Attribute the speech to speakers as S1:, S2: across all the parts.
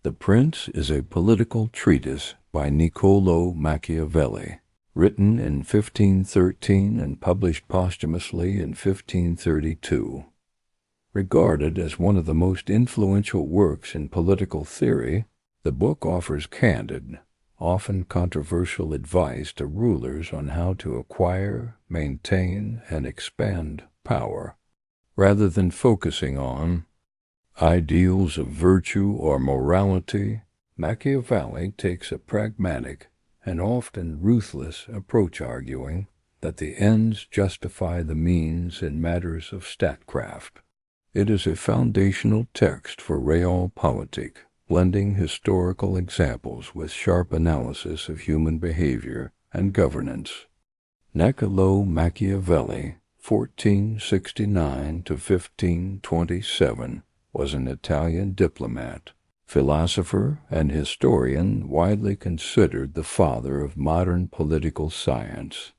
S1: The Prince is a political treatise by Niccolò Machiavelli, written in 1513 and published posthumously in 1532. Regarded as one of the most influential works in political theory, the book offers candid, often controversial advice to rulers on how to acquire, maintain, and expand power, rather than focusing on ideals of virtue or morality. Machiavelli takes a pragmatic and often ruthless approach, arguing that the ends justify the means in matters of statecraft. It is a foundational text for realpolitik, blending historical examples with sharp analysis of human behavior and governance. Niccolò Machiavelli, 1469 to 1527, was an Italian diplomat, philosopher, and historian widely considered the father of modern political science.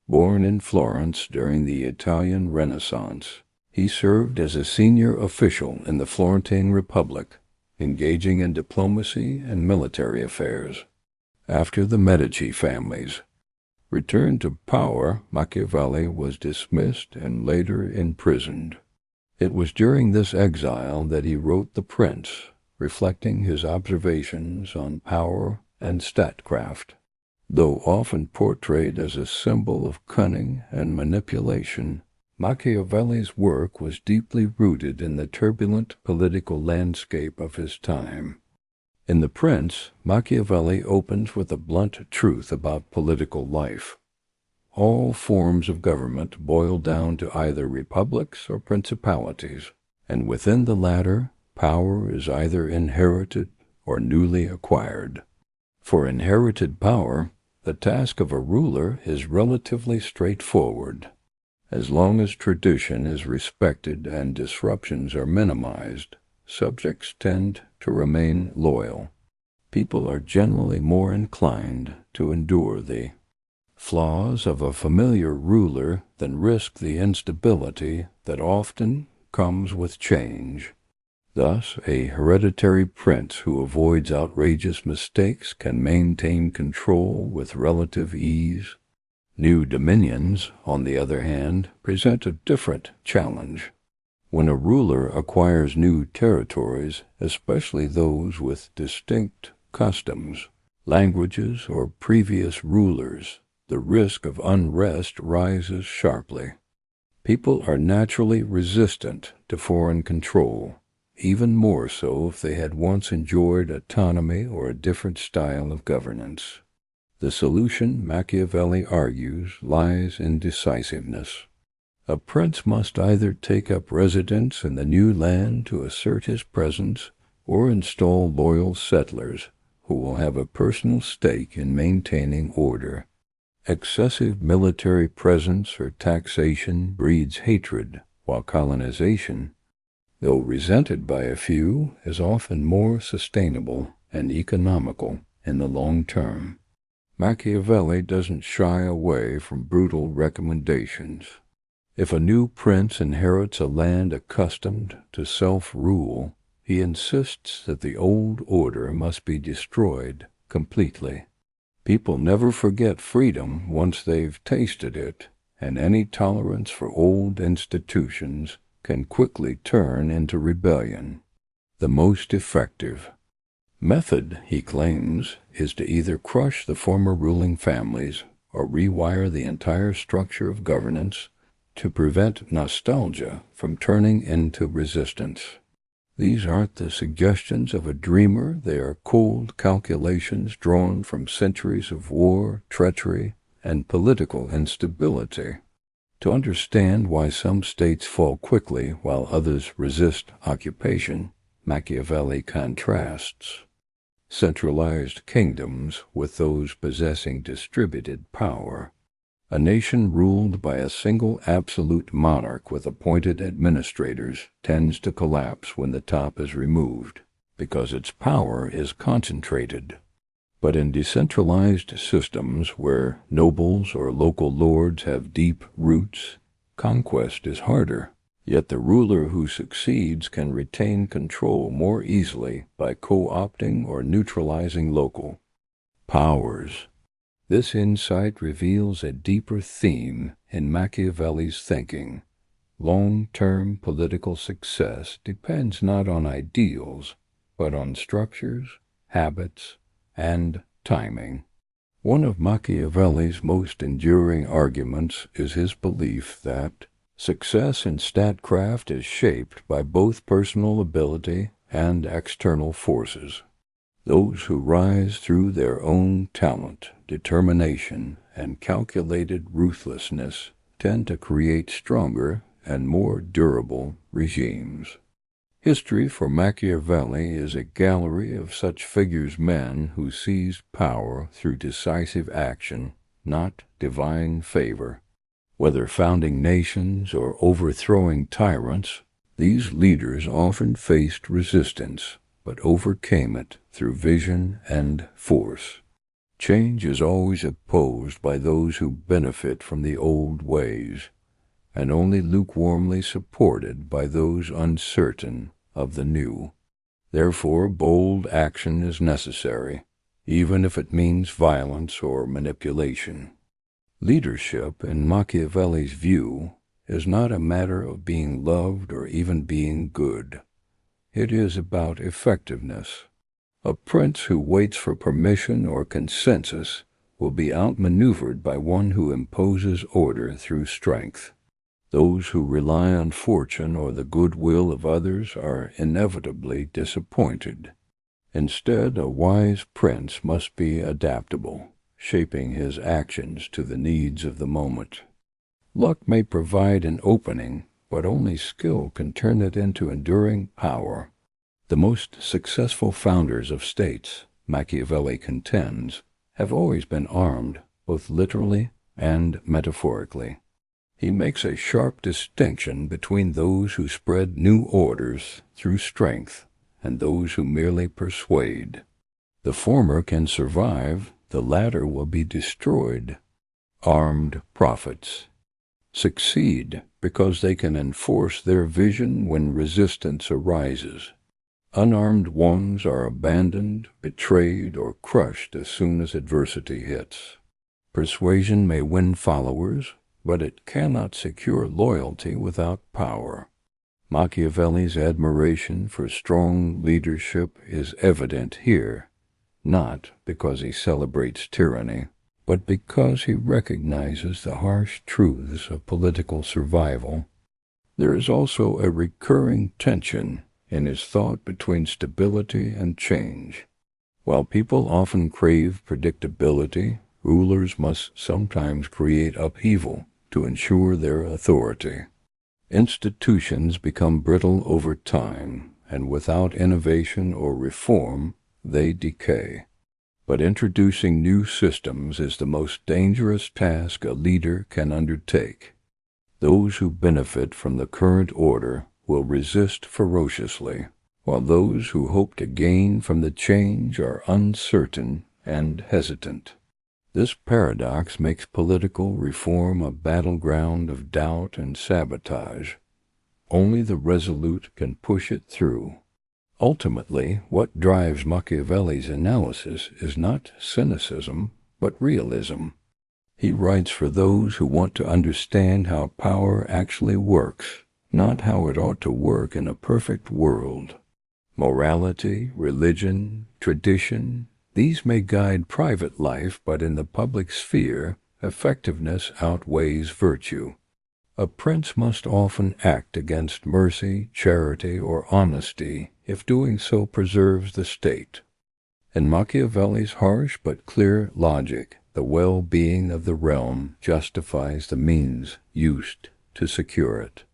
S1: Born in Florence during the Italian Renaissance, he served as a senior official in the Florentine Republic, engaging in diplomacy and military affairs. After the Medici families returned to power, Machiavelli was dismissed and later imprisoned. It was during this exile that he wrote The Prince, reflecting his observations on power and statecraft. Though often portrayed as a symbol of cunning and manipulation, Machiavelli's work was deeply rooted in the turbulent political landscape of his time. In The Prince, Machiavelli opens with a blunt truth about political life. All forms of government boil down to either republics or principalities, and within the latter, power is either inherited or newly acquired. For inherited power, the task of a ruler is relatively straightforward. As long as tradition is respected and disruptions are minimized, subjects tend to remain loyal. People are generally more inclined to endure the flaws of a familiar ruler than risk the instability that often comes with change. Thus, a hereditary prince who avoids outrageous mistakes can maintain control with relative ease. New dominions, on the other hand, present a different challenge. When a ruler acquires new territories, especially those with distinct customs, languages, or previous rulers, the risk of unrest rises sharply. People are naturally resistant to foreign control, even more so if they had once enjoyed autonomy or a different style of governance. The solution, Machiavelli argues, lies in decisiveness. A prince must either take up residence in the new land to assert his presence, or install loyal settlers who will have a personal stake in maintaining order. Excessive military presence or taxation breeds hatred, while colonization, though resented by a few, is often more sustainable and economical in the long term. Machiavelli doesn't shy away from brutal recommendations. If a new prince inherits a land accustomed to self-rule, he insists that the old order must be destroyed completely. People never forget freedom once they've tasted it, and any tolerance for old institutions can quickly turn into rebellion. The most effective method, he claims, is to either crush the former ruling families or rewire the entire structure of governance to prevent nostalgia from turning into resistance. These aren't the suggestions of a dreamer, they are cold calculations drawn from centuries of war, treachery, and political instability. To understand why some states fall quickly while others resist occupation, Machiavelli contrasts centralized kingdoms with those possessing distributed power. A nation ruled by a single absolute monarch with appointed administrators tends to collapse when the top is removed, because its power is concentrated. But in decentralized systems where nobles or local lords have deep roots, conquest is harder. Yet the ruler who succeeds can retain control more easily by co-opting or neutralizing local powers. This insight reveals a deeper theme in Machiavelli's thinking. Long-term political success depends not on ideals, but on structures, habits, and timing. One of Machiavelli's most enduring arguments is his belief that success in statecraft is shaped by both personal ability and external forces. Those who rise through their own talent, determination, and calculated ruthlessness tend to create stronger and more durable regimes. History for Machiavelli is a gallery of such figures, men who seized power through decisive action, not divine favor. Whether founding nations or overthrowing tyrants, these leaders often faced resistance, but overcame it through vision and force. Change is always opposed by those who benefit from the old ways, and only lukewarmly supported by those uncertain of the new. Therefore, bold action is necessary, even if it means violence or manipulation. Leadership, in Machiavelli's view, is not a matter of being loved or even being good. It is about effectiveness. A prince who waits for permission or consensus will be outmaneuvered by one who imposes order through strength. Those who rely on fortune or the goodwill of others are inevitably disappointed. Instead, a wise prince must be adaptable, shaping his actions to the needs of the moment. Luck may provide an opening, but only skill can turn it into enduring power. The most successful founders of states, Machiavelli contends, have always been armed, both literally and metaphorically. He makes a sharp distinction between those who spread new orders through strength and those who merely persuade. The former can survive, the latter will be destroyed. Armed prophets succeed because they can enforce their vision when resistance arises. Unarmed ones are abandoned, betrayed, or crushed as soon as adversity hits. Persuasion may win followers, but it cannot secure loyalty without power. Machiavelli's admiration for strong leadership is evident here, not because he celebrates tyranny, but because he recognizes the harsh truths of political survival. There is also a recurring tension in his thought between stability and change. While people often crave predictability, rulers must sometimes create upheaval to ensure their authority. Institutions become brittle over time, and without innovation or reform, they decay. But introducing new systems is the most dangerous task a leader can undertake. Those who benefit from the current order will resist ferociously, while those who hope to gain from the change are uncertain and hesitant. This paradox makes political reform a battleground of doubt and sabotage. Only the resolute can push it through. Ultimately, what drives Machiavelli's analysis is not cynicism, but realism. He writes for those who want to understand how power actually works, not how it ought to work in a perfect world. Morality, religion, tradition, these may guide private life, but in the public sphere, effectiveness outweighs virtue. A prince must often act against mercy, charity, or honesty, if doing so preserves the state. In Machiavelli's harsh but clear logic, the well-being of the realm justifies the means used to secure it.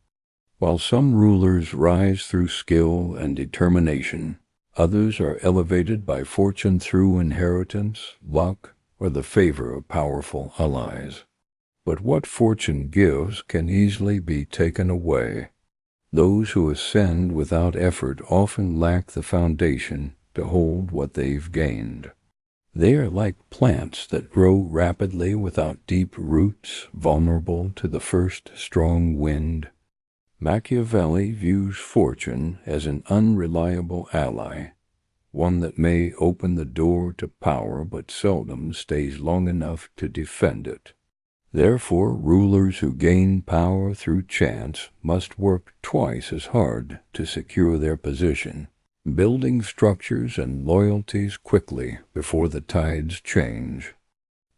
S1: While some rulers rise through skill and determination, others are elevated by fortune through inheritance, luck, or the favor of powerful allies. But what fortune gives can easily be taken away. Those who ascend without effort often lack the foundation to hold what they've gained. They are like plants that grow rapidly without deep roots, vulnerable to the first strong wind. Machiavelli views fortune as an unreliable ally, one that may open the door to power but seldom stays long enough to defend it. Therefore, rulers who gain power through chance must work twice as hard to secure their position, building structures and loyalties quickly before the tides change.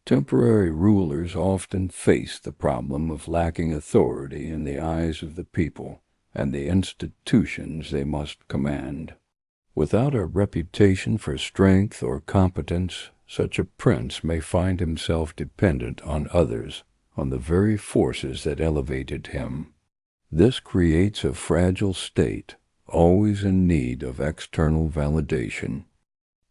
S1: Temporary rulers often face the problem of lacking authority in the eyes of the people and the institutions they must command. Without a reputation for strength or competence, such a prince may find himself dependent on others, on the very forces that elevated him. This creates a fragile state, always in need of external validation.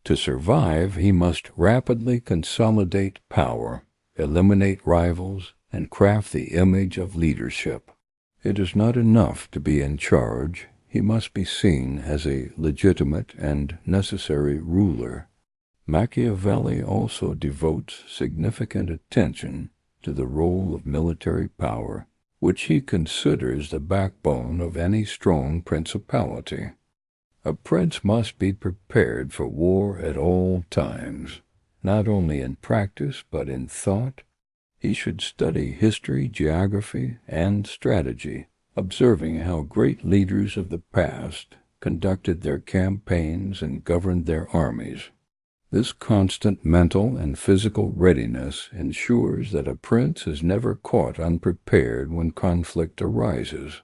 S1: To survive, he must rapidly consolidate power, eliminate rivals, and craft the image of leadership. It is not enough to be in charge. He must be seen as a legitimate and necessary ruler. Machiavelli also devotes significant attention to the role of military power, which he considers the backbone of any strong principality. A prince must be prepared for war at all times, not only in practice but in thought. He should study history, geography, and strategy, observing how great leaders of the past conducted their campaigns and governed their armies. This constant mental and physical readiness ensures that a prince is never caught unprepared when conflict arises.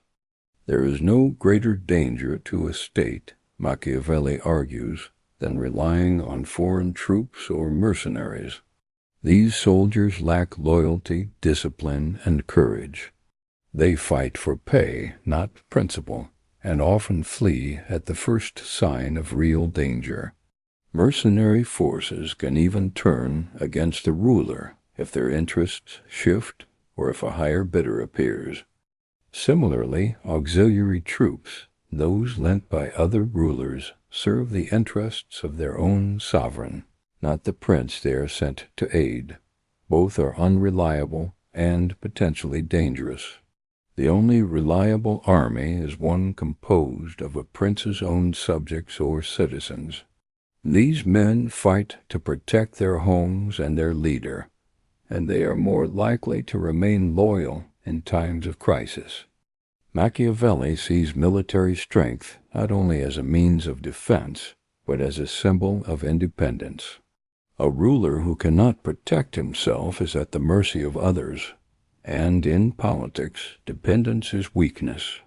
S1: There is no greater danger to a state, Machiavelli argues, than relying on foreign troops or mercenaries. These soldiers lack loyalty, discipline, and courage. They fight for pay, not principle, and often flee at the first sign of real danger. Mercenary forces can even turn against the ruler if their interests shift or if a higher bidder appears. Similarly, auxiliary troops, those lent by other rulers, serve the interests of their own sovereign, not the prince they are sent to aid. Both are unreliable and potentially dangerous. The only reliable army is one composed of a prince's own subjects or citizens. These men fight to protect their homes and their leader, and they are more likely to remain loyal in times of crisis. Machiavelli sees military strength not only as a means of defense, but as a symbol of independence. A ruler who cannot protect himself is at the mercy of others, and in politics, dependence is weakness.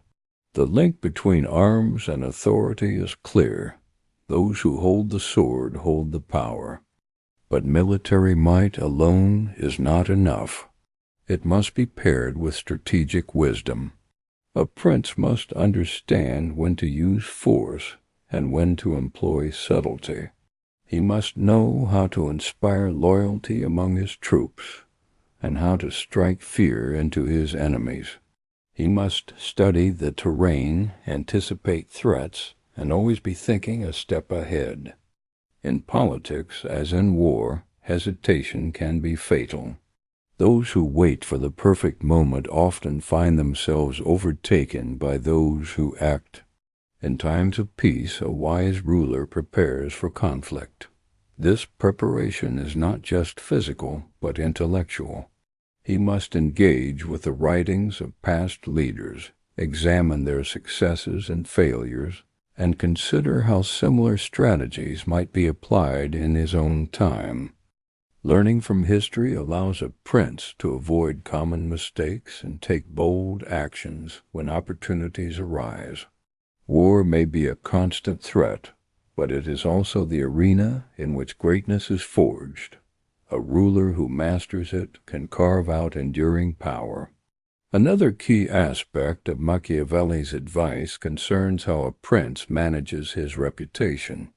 S1: The link between arms and authority is clear. Those who hold the sword hold the power. But military might alone is not enough. It must be paired with strategic wisdom. A prince must understand when to use force and when to employ subtlety. He must know how to inspire loyalty among his troops and how to strike fear into his enemies. He must study the terrain, anticipate threats, and always be thinking a step ahead. In politics, as in war, hesitation can be fatal. Those who wait for the perfect moment often find themselves overtaken by those who act. In times of peace, a wise ruler prepares for conflict. This preparation is not just physical, but intellectual. He must engage with the writings of past leaders, examine their successes and failures, and consider how similar strategies might be applied in his own time. Learning from history allows a prince to avoid common mistakes and take bold actions when opportunities arise. War may be a constant threat, but it is also the arena in which greatness is forged. A ruler who masters it can carve out enduring power. Another key aspect of Machiavelli's advice concerns how a prince manages his reputation.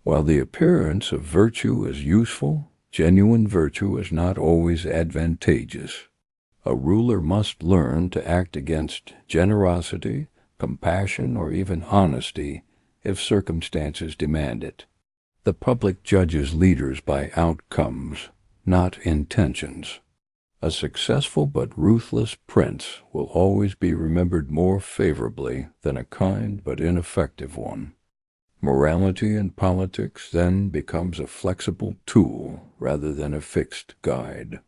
S1: While the appearance of virtue is useful, genuine virtue is not always advantageous. A ruler must learn to act against generosity, compassion, or even honesty if circumstances demand it. The public judges leaders by outcomes, not intentions. A successful but ruthless prince will always be remembered more favorably than a kind but ineffective one. Morality in politics then becomes a flexible tool rather than a fixed guide.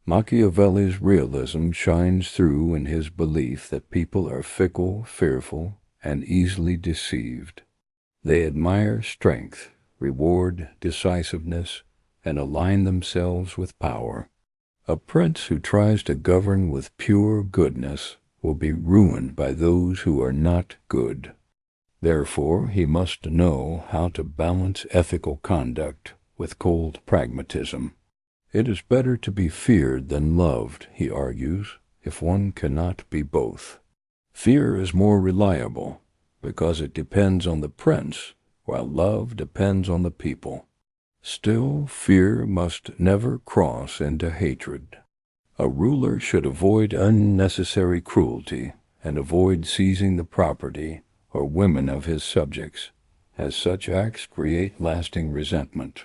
S1: Machiavelli's realism shines through in his belief that people are fickle, fearful, and easily deceived. They admire strength, reward decisiveness, and align themselves with power. A prince who tries to govern with pure goodness will be ruined by those who are not good. Therefore, he must know how to balance ethical conduct with cold pragmatism. It is better to be feared than loved, he argues, if one cannot be both. Fear is more reliable, because it depends on the prince, while love depends on the people. Still, fear must never cross into hatred. A ruler should avoid unnecessary cruelty and avoid seizing the property or women of his subjects, as such acts create lasting resentment.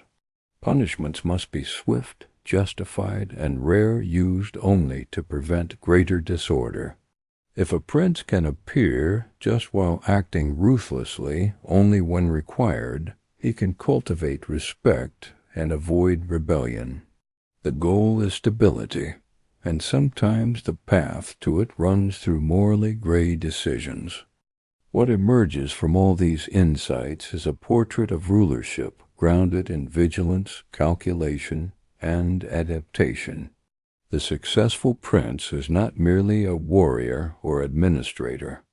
S1: Punishments must be swift, justified, and rare, used only to prevent greater disorder. If a prince can appear, just while acting ruthlessly only when required, he can cultivate respect and avoid rebellion. The goal is stability, and sometimes the path to it runs through morally gray decisions. What emerges from all these insights is a portrait of rulership grounded in vigilance, calculation, and adaptation. The successful prince is not merely a warrior or administrator.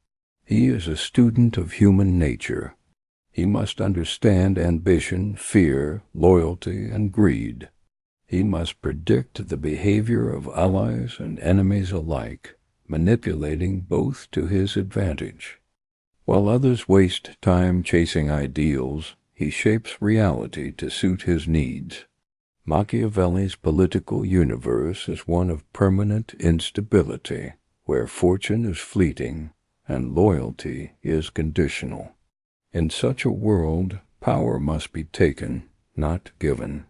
S1: He is a student of human nature. He must understand ambition, fear, loyalty, and greed. He must predict the behavior of allies and enemies alike, manipulating both to his advantage. While others waste time chasing ideals, he shapes reality to suit his needs. Machiavelli's political universe is one of permanent instability, where fortune is fleeting and loyalty is conditional. In such a world, power must be taken, not given.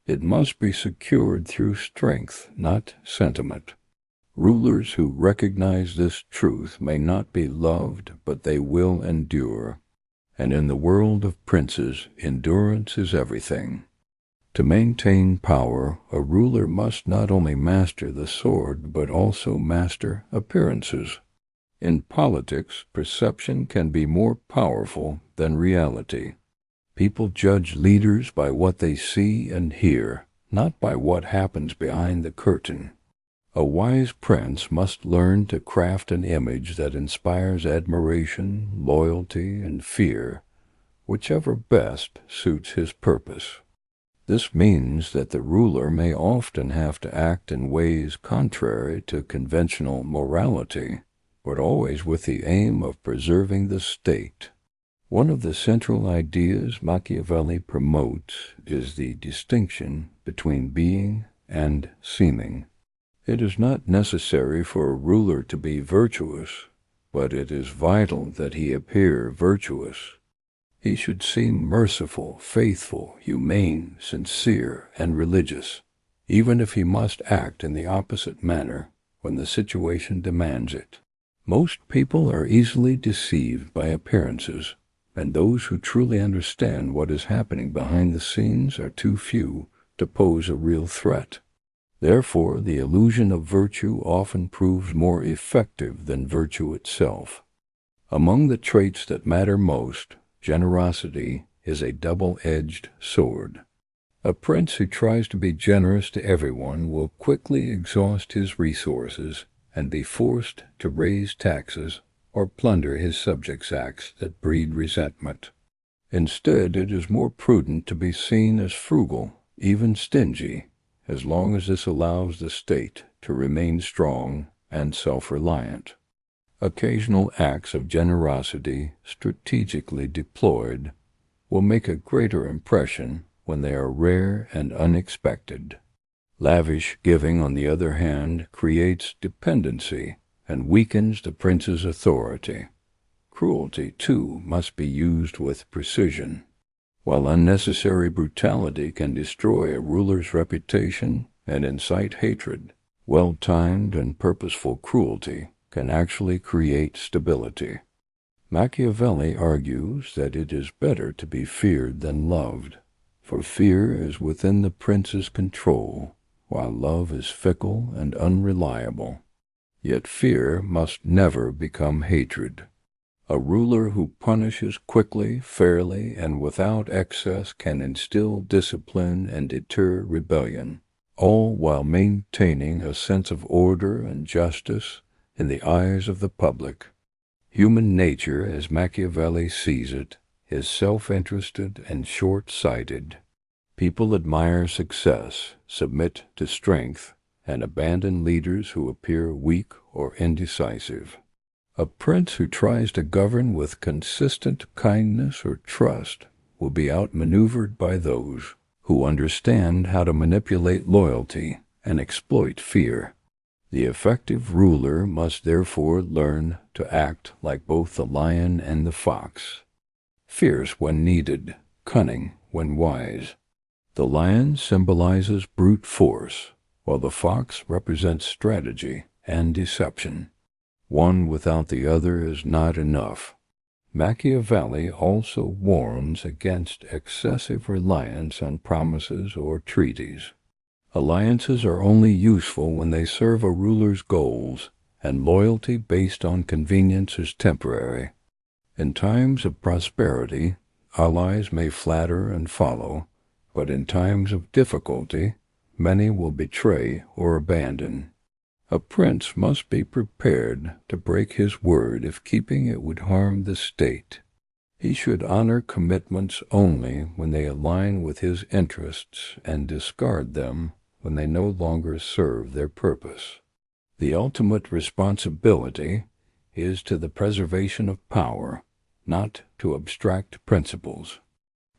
S1: It must be secured through strength, not sentiment. Rulers who recognize this truth may not be loved, but they will endure. And in the world of princes, endurance is everything. To maintain power, a ruler must not only master the sword, but also master appearances. In politics, perception can be more powerful than reality. People judge leaders by what they see and hear, not by what happens behind the curtain. A wise prince must learn to craft an image that inspires admiration, loyalty, and fear, whichever best suits his purpose. This means that the ruler may often have to act in ways contrary to conventional morality, but always with the aim of preserving the state. One of the central ideas Machiavelli promotes is the distinction between being and seeming. It is not necessary for a ruler to be virtuous, but it is vital that he appear virtuous. He should seem merciful, faithful, humane, sincere, and religious, even if he must act in the opposite manner when the situation demands it. Most people are easily deceived by appearances, and those who truly understand what is happening behind the scenes are too few to pose a real threat. Therefore, the illusion of virtue often proves more effective than virtue itself. Among the traits that matter most, generosity is a double-edged sword. A prince who tries to be generous to everyone will quickly exhaust his resources and be forced to raise taxes or plunder his subjects' acts that breed resentment. Instead, it is more prudent to be seen as frugal, even stingy, as long as this allows the state to remain strong and self-reliant. Occasional acts of generosity, strategically deployed, will make a greater impression when they are rare and unexpected. Lavish giving, on the other hand, creates dependency and weakens the prince's authority. Cruelty, too, must be used with precision. While unnecessary brutality can destroy a ruler's reputation and incite hatred, Well-timed and purposeful cruelty can actually create stability. Machiavelli argues that it is better to be feared than loved, for fear is within the prince's control, while love is fickle and unreliable. Yet fear must never become hatred. A ruler who punishes quickly, fairly, and without excess can instill discipline and deter rebellion, all while maintaining a sense of order and justice in the eyes of the public. Human nature, as Machiavelli sees it, is self-interested and short-sighted. People admire success, submit to strength, and abandon leaders who appear weak or indecisive. A prince who tries to govern with consistent kindness or trust will be outmaneuvered by those who understand how to manipulate loyalty and exploit fear. The effective ruler must therefore learn to act like both the lion and the fox, fierce when needed, cunning when wise. The lion symbolizes brute force, while the fox represents strategy and deception. One without the other is not enough. Machiavelli also warns against excessive reliance on promises or treaties. Alliances are only useful when they serve a ruler's goals, and loyalty based on convenience is temporary. In times of prosperity, allies may flatter and follow, but in times of difficulty, many will betray or abandon. A prince must be prepared to break his word if keeping it would harm the state. He should honor commitments only when they align with his interests and discard them when they no longer serve their purpose. The ultimate responsibility is to the preservation of power, not to abstract principles.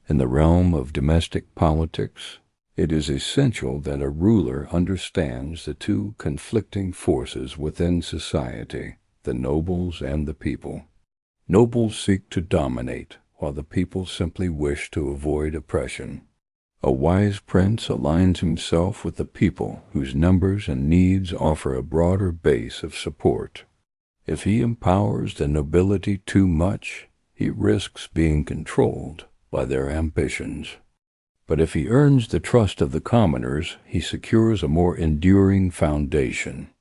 S1: In the realm of domestic politics, it is essential that a ruler understands the two conflicting forces within society, the nobles and the people. Nobles seek to dominate, while the people simply wish to avoid oppression. A wise prince aligns himself with the people whose numbers and needs offer a broader base of support. If he empowers the nobility too much, he risks being controlled by their ambitions. But if he earns the trust of the commoners, he secures a more enduring foundation.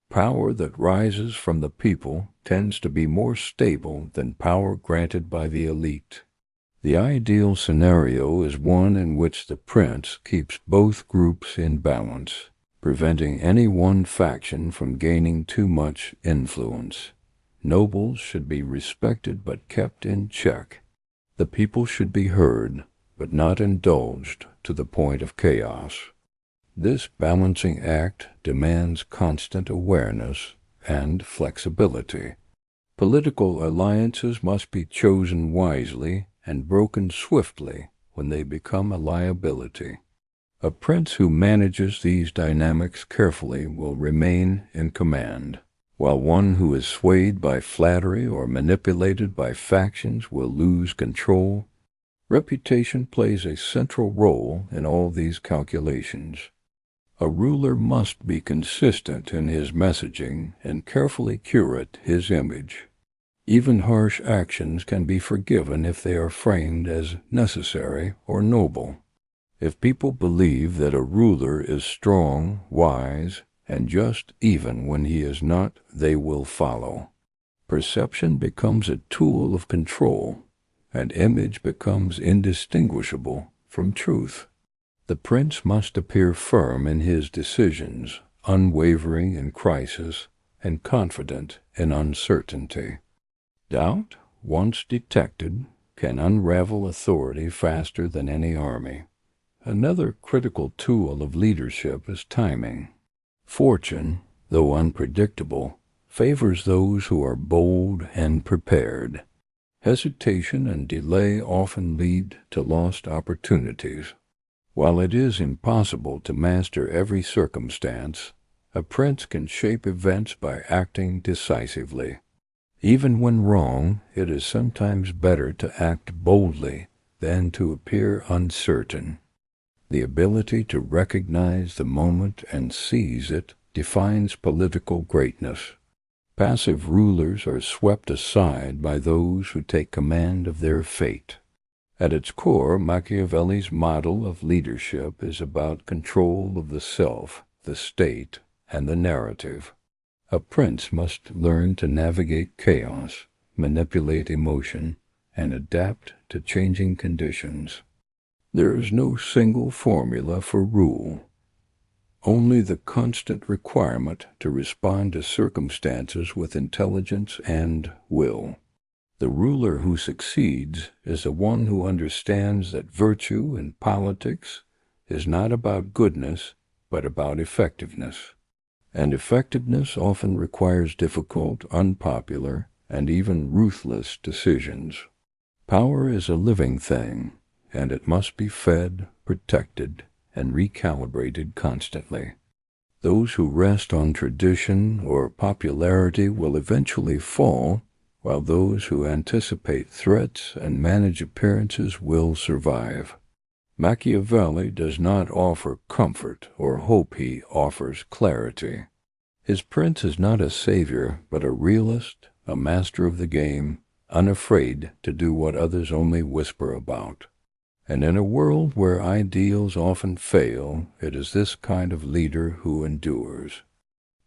S1: Power that rises from the people tends to be more stable than power granted by the elite. The ideal scenario is one in which the prince keeps both groups in balance, preventing any one faction from gaining too much influence. Nobles should be respected but kept in check. The people should be heard, but not indulged to the point of chaos. This balancing act demands constant awareness and flexibility. Political alliances must be chosen wisely and broken swiftly when they become a liability. A prince who manages these dynamics carefully will remain in command, while one who is swayed by flattery or manipulated by factions will lose control. Reputation plays a central role in all these calculations. A ruler must be consistent in his messaging and carefully curate his image. Even harsh actions can be forgiven if they are framed as necessary or noble. If people believe that a ruler is strong, wise, and just even when he is not, they will follow. Perception becomes a tool of control, and image becomes indistinguishable from truth. The prince must appear firm in his decisions, unwavering in crisis, and confident in uncertainty. Doubt, once detected, can unravel authority faster than any army. Another critical tool of leadership is timing. Fortune, though unpredictable, favors those who are bold and prepared. Hesitation and delay often lead to lost opportunities. While it is impossible to master every circumstance, a prince can shape events by acting decisively. Even when wrong, it is sometimes better to act boldly than to appear uncertain. The ability to recognize the moment and seize it defines political greatness. Passive rulers are swept aside by those who take command of their fate. At its core, Machiavelli's model of leadership is about control of the self, the state, and the narrative. A prince must learn to navigate chaos, manipulate emotion, and adapt to changing conditions. There is no single formula for rule, only the constant requirement to respond to circumstances with intelligence and will. The ruler who succeeds is the one who understands that virtue in politics is not about goodness, but about effectiveness. And effectiveness often requires difficult, unpopular, and even ruthless decisions. Power is a living thing, and it must be fed, protected, and recalibrated constantly. Those who rest on tradition or popularity will eventually fall, while those who anticipate threats and manage appearances will survive. Machiavelli does not offer comfort or hope, he offers clarity. His prince is not a savior, but a realist, a master of the game, unafraid to do what others only whisper about. And in a world where ideals often fail, it is this kind of leader who endures.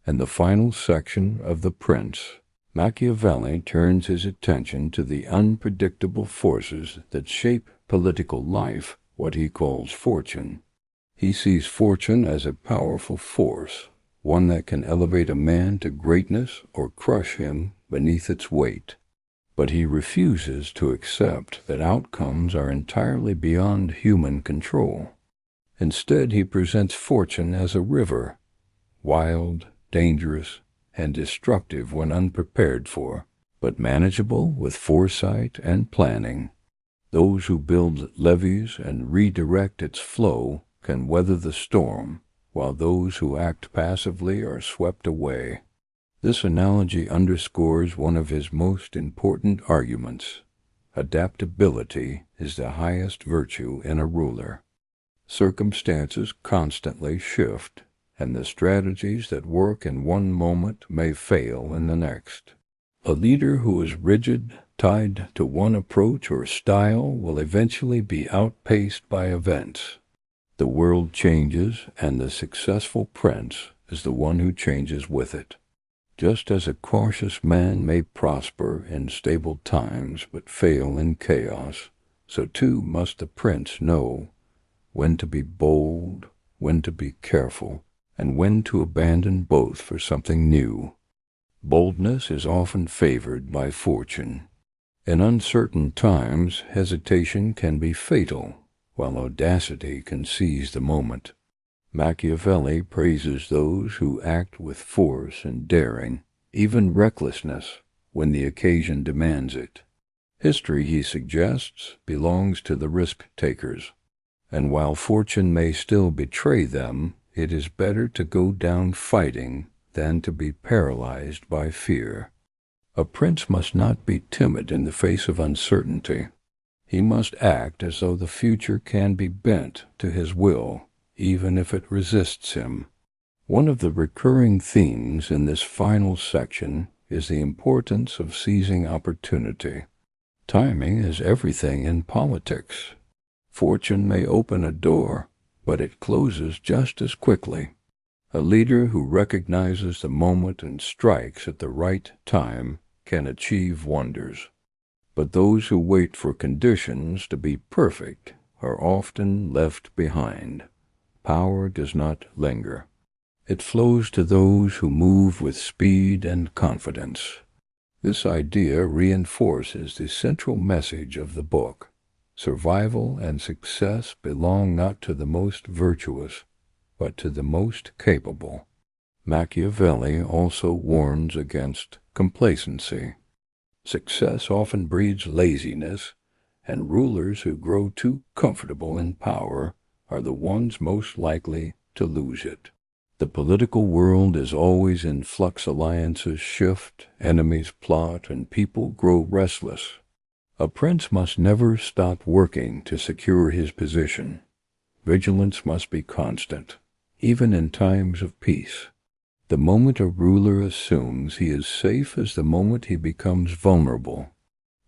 S1: In the final section of The Prince, Machiavelli turns his attention to the unpredictable forces that shape political life, what he calls fortune. He sees fortune as a powerful force, one that can elevate a man to greatness or crush him beneath its weight. But he refuses to accept that outcomes are entirely beyond human control. Instead, he presents fortune as a river, wild, dangerous, and destructive when unprepared for, but manageable with foresight and planning. Those who build levees and redirect its flow can weather the storm, while those who act passively are swept away. This analogy underscores one of his most important arguments. Adaptability is the highest virtue in a ruler. Circumstances constantly shift, and the strategies that work in one moment may fail in the next. A leader who is rigid, tied to one approach or style, will eventually be outpaced by events. The world changes, and the successful prince is the one who changes with it. Just as a cautious man may prosper in stable times but fail in chaos, so too must the prince know when to be bold, when to be careful, and when to abandon both for something new. Boldness is often favored by fortune. In uncertain times, hesitation can be fatal, while audacity can seize the moment. Machiavelli praises those who act with force and daring, even recklessness, when the occasion demands it. History, he suggests, belongs to the risk-takers, and while fortune may still betray them, it is better to go down fighting than to be paralyzed by fear. A prince must not be timid in the face of uncertainty. He must act as though the future can be bent to his will, even if it resists him. One of the recurring themes in this final section is the importance of seizing opportunity. Timing is everything in politics. Fortune may open a door, but it closes just as quickly. A leader who recognizes the moment and strikes at the right time can achieve wonders. But those who wait for conditions to be perfect are often left behind. Power does not linger. It flows to those who move with speed and confidence. This idea reinforces the central message of the book. Survival and success belong not to the most virtuous, but to the most capable. Machiavelli also warns against complacency. Success often breeds laziness, and rulers who grow too comfortable in power are the ones most likely to lose it. The political world is always in flux. Alliances shift, enemies plot, and people grow restless. A prince must never stop working to secure his position. Vigilance must be constant, even in times of peace. The moment a ruler assumes he is safe is the moment he becomes vulnerable.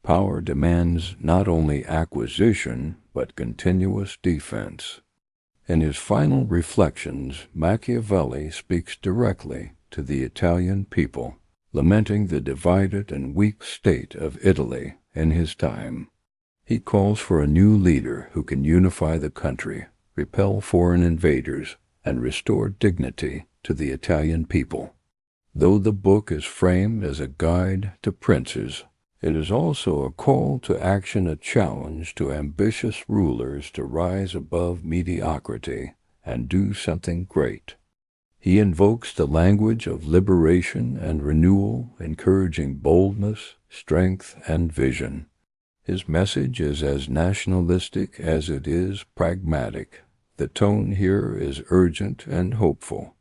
S1: Power demands not only acquisition, but continuous defense. In his final reflections, Machiavelli speaks directly to the Italian people, lamenting the divided and weak state of Italy in his time. He calls for a new leader who can unify the country, repel foreign invaders, and restore dignity to the Italian people. Though the book is framed as a guide to princes, it is also a call to action, a challenge to ambitious rulers to rise above mediocrity and do something great. He invokes the language of liberation and renewal, encouraging boldness, strength, and vision. His message is as nationalistic as it is pragmatic. The tone here is urgent and hopeful.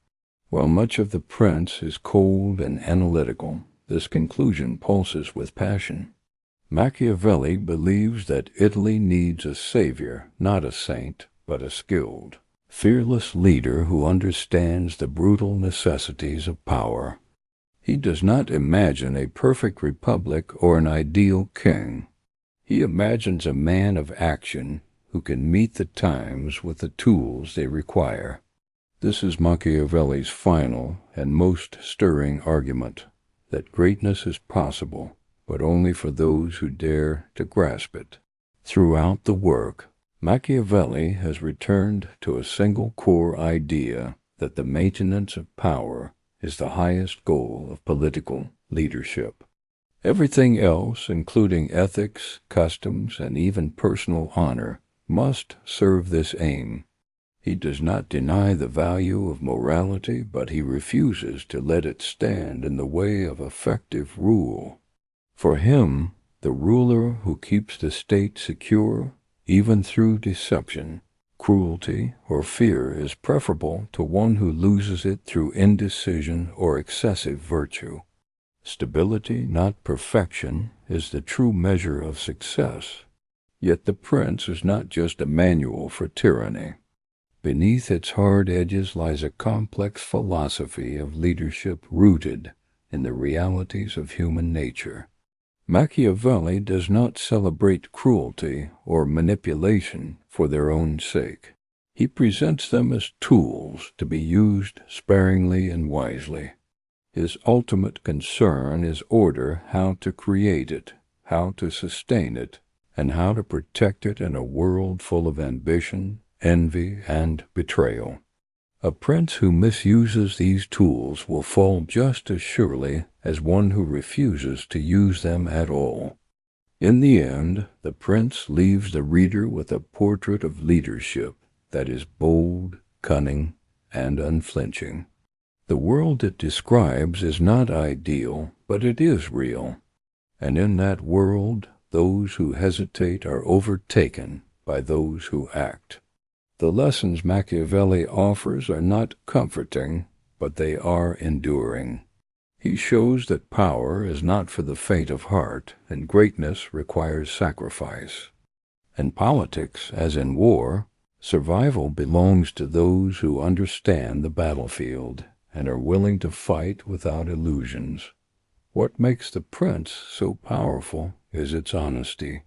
S1: While much of The Prince is cold and analytical, this conclusion pulses with passion. Machiavelli believes that Italy needs a savior, not a saint, but a skilled, fearless leader who understands the brutal necessities of power. He does not imagine a perfect republic or an ideal king. He imagines a man of action who can meet the times with the tools they require. This is Machiavelli's final and most stirring argument, that greatness is possible, but only for those who dare to grasp it. Throughout the work, Machiavelli has returned to a single core idea that the maintenance of power is the highest goal of political leadership. Everything else, including ethics, customs, and even personal honor, must serve this aim. He does not deny the value of morality, but he refuses to let it stand in the way of effective rule. For him, the ruler who keeps the state secure, even through deception, cruelty, or fear, is preferable to one who loses it through indecision or excessive virtue. Stability, not perfection, is the true measure of success. Yet The Prince is not just a manual for tyranny. Beneath its hard edges lies a complex philosophy of leadership rooted in the realities of human nature. Machiavelli does not celebrate cruelty or manipulation for their own sake. He presents them as tools to be used sparingly and wisely. His ultimate concern is order, how to create it, how to sustain it, and how to protect it in a world full of ambition, envy, and betrayal. A prince who misuses these tools will fall just as surely as one who refuses to use them at all. In the end, The Prince leaves the reader with a portrait of leadership that is bold, cunning, and unflinching. The world it describes is not ideal, but it is real. And in that world, those who hesitate are overtaken by those who act. The lessons Machiavelli offers are not comforting, but they are enduring. He shows that power is not for the faint of heart, and greatness requires sacrifice. In politics, as in war, survival belongs to those who understand the battlefield and are willing to fight without illusions. What makes The Prince so powerful is its honesty.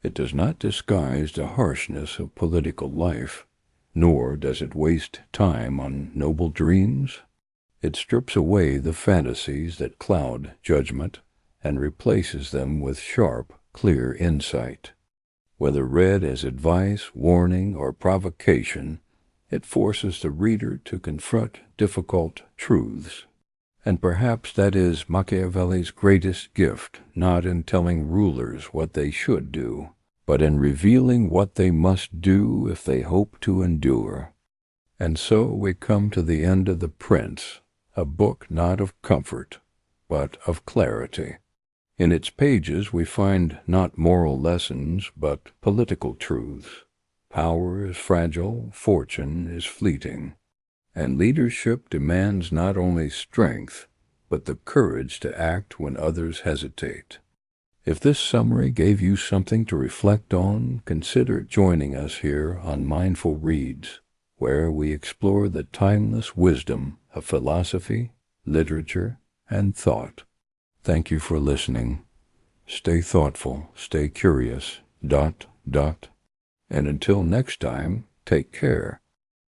S1: It does not disguise the harshness of political life, nor does it waste time on noble dreams. It strips away the fantasies that cloud judgment and replaces them with sharp, clear insight. Whether read as advice, warning, or provocation, it forces the reader to confront difficult truths. And perhaps that is Machiavelli's greatest gift, not in telling rulers what they should do, but in revealing what they must do if they hope to endure. And so we come to the end of The Prince, a book not of comfort, but of clarity. In its pages we find not moral lessons, but political truths. Power is fragile, fortune is fleeting, and leadership demands not only strength, but the courage to act when others hesitate. If this summary gave you something to reflect on, consider joining us here on Mindful Reads, where we explore the timeless wisdom of philosophy, literature, and thought. Thank you for listening. Stay thoughtful, stay curious, ... And until next time, take care.